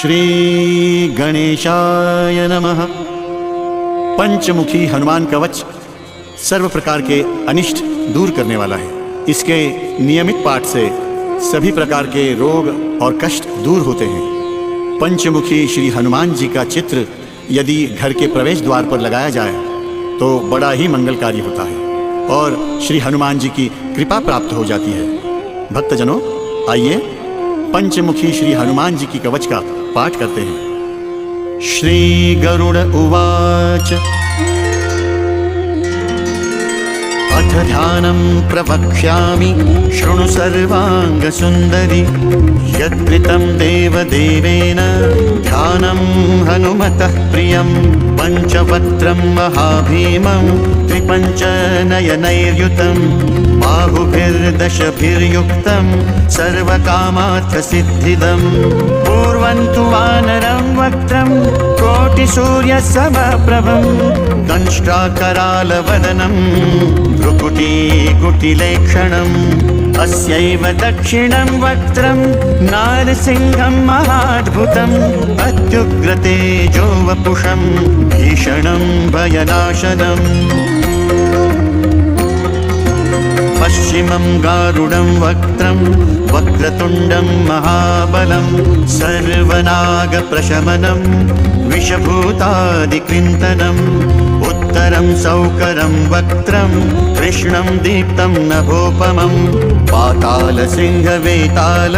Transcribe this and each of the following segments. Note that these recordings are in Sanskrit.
श्री गणेशाय नमः। पंचमुखी हनुमान कवच सर्व प्रकार के अनिष्ट दूर करने वाला है। इसके नियमित पाठ से सभी प्रकार के रोग और कष्ट दूर होते हैं। पंचमुखी श्री हनुमान जी का चित्र यदि घर के प्रवेश द्वार पर लगाया जाए तो बड़ा ही मंगलकारी होता है और श्री हनुमान जी की कृपा प्राप्त हो जाती है। भक्तजनों, आइए पंचमुखी श्री हनुमान जी की कवच का पाठ करते हैं। श्री गरुड़ उवाच अथ ध्यानं प्रवक्ष्यामि शृणु सर्वांग सुंदरी। यत्कृतं देवदेवेन ध्यानं हनुमतः प्रियं। पंचवक्त्रं महाभीमं त्रिपञ्चनयनैर्युतं। बाहुभिर्दशभिर्युक्तं सर्वकामार्थसिद्धिदं। पूर्वं तु वानरं वक्त्रं कोटिसूर्यसमप्रभं। दंष्ट्राकरालवदनं भ्रुकुटीकुटिलेक्षणम्। अस्यैव दक्षिणं वक्त्रं नारसिंहं महाद्भुतम्। अत्युग्रतेजो वपुषं भीषणं भयनाशनम्। पश्चिमं गारुडं वक्त्रं वक्रतुण्डं महाबलं। सर्वनागप्रशमनं विषभूतादिकृन्तनम्। उत्तरं सौकरं वक्त्रं कृष्णं दीप्तं नभोपमं। पातालसिंहवेताल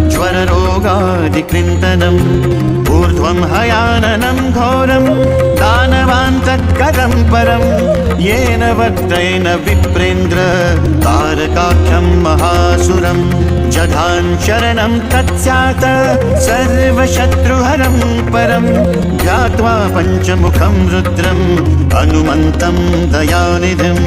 ज्वररोगादिकृन्तनम्। ऊर्ध्वं हयाननं घोरं दानवान्तकरं परं। येन वक्त्रेण विप्रेन्द्र तारकाख्यं महासुरं। जघान शरणं तत्स्यात् सर्वशत्रुहरं परं। ध्यात्वा पंचमुखं रुद्रं हनुमन्तं दयानिधिम्।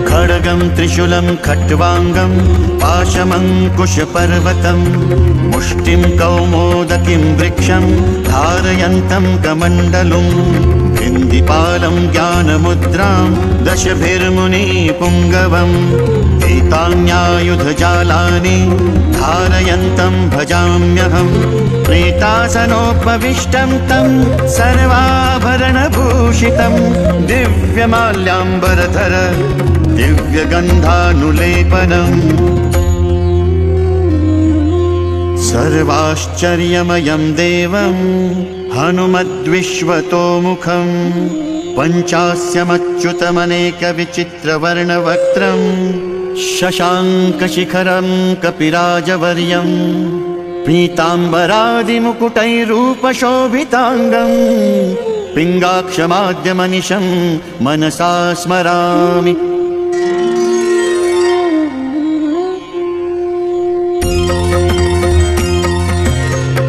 खड्गं त्रिशूलं खट्वांगं पाशमङ्कुशपर्वतं। मुष्टिं कौमोदकीं वृक्षं धारयन्तं कमण्डलुम्। इन्दिपालं ज्ञानमुद्रां दशभिर्मुनिपुङ्गवम्। एतान्यायुधजालानि धारयन्तं भजाम्यहम्। प्रेतासनोपविष्टं तं सर्वाभरणभूषितं। दिव्यमाल्याम्बरधर दिव्यगन्धानुलेपनम्। सर्वाश्चर्यमयं देवं हनुमद्विश्वतोमुखं। पञ्चास्यमच्युतमनेकविचित्रवर्णवक्त्रं। शशाङ्कशिखरं कपिराजवर्यं। पीताम्बरादिमुकुटैरूपशोभिताङ्गं। पिङ्गाक्षमाद्यमनिशं मनसा स्मरामि।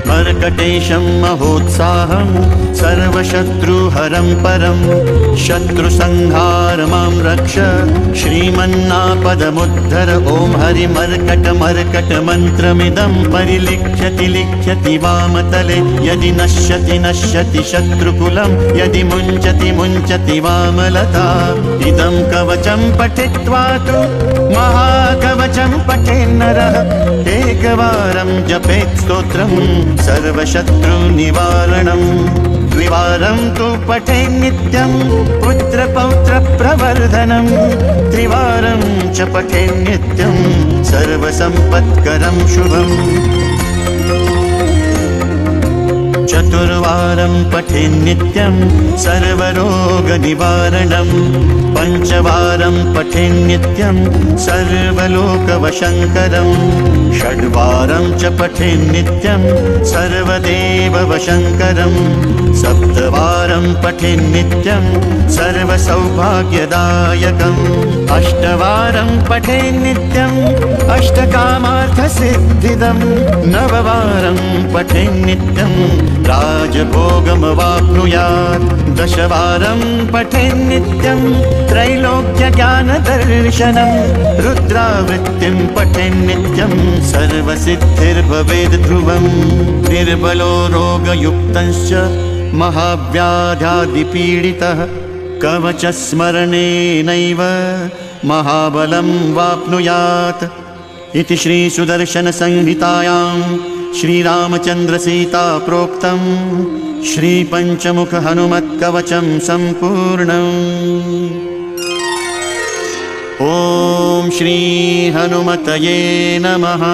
मर्कटेशं महोत्साहं सर्वशत्रुहरं परं। शत्रुसंहारमां रक्ष श्रीमन्नापदमुद्धर। ॐ हरिमर्कटमर्कटमन्त्रमिदं परिलिख्यति लिख्यति वामतले। यदि नश्यति नश्यति शत्रुकुलं यदि मुञ्चति मुञ्चति वामलता। इदं कवचं पठित्वा तु महाकवचं पठेन्नरः। एकवारं जपेत् स्तोत्रं सर्वशत्रुनिवारणम्। द्विवारं तु पठेन्नित्यं पुत्रपौत्रप्रवर्धनम्। त्रिवारं च पठेन्नित्यं सर्वसम्पत्करं शुभम्। चतुर्वारं पठेन्नित्यं सर्वरोगनिवारणम्। पञ्चवारं पठेन्नित्यं सर्वलोकवशङ्करम्। षड्वारं च पठेन्नित्यं सर्वदेववशङ्करम्। सप्तवारं पठेन्नित्यं सर्वसौभाग्यदायकम्। अष्टवारं पठेन्नित्यं अष्टकामार्थसिद्धिदम्। नववारं पठेन्नित्यं राजभोगमवाप्नुयात्। दशवारं पठेन्नित्यं त्रैलोक्यज्ञानदर्शनं। रुद्रावृत्तिं पठेन्नित्यं सर्वसिद्धिर्भवेद् ध्रुवम्। निर्बलो रोगयुक्तश्च महाव्याध्यादिपीडितः कवचस्मरणेनैव महाबलं वाप्नुयात्। इति श्री सुदर्शन संहितायां श्रीरामचंद्र सीता प्रोक्तम श्री पंचमुख हनुमत् कवचम संपूर्णम्। ओम श्री हनुमतये नमः।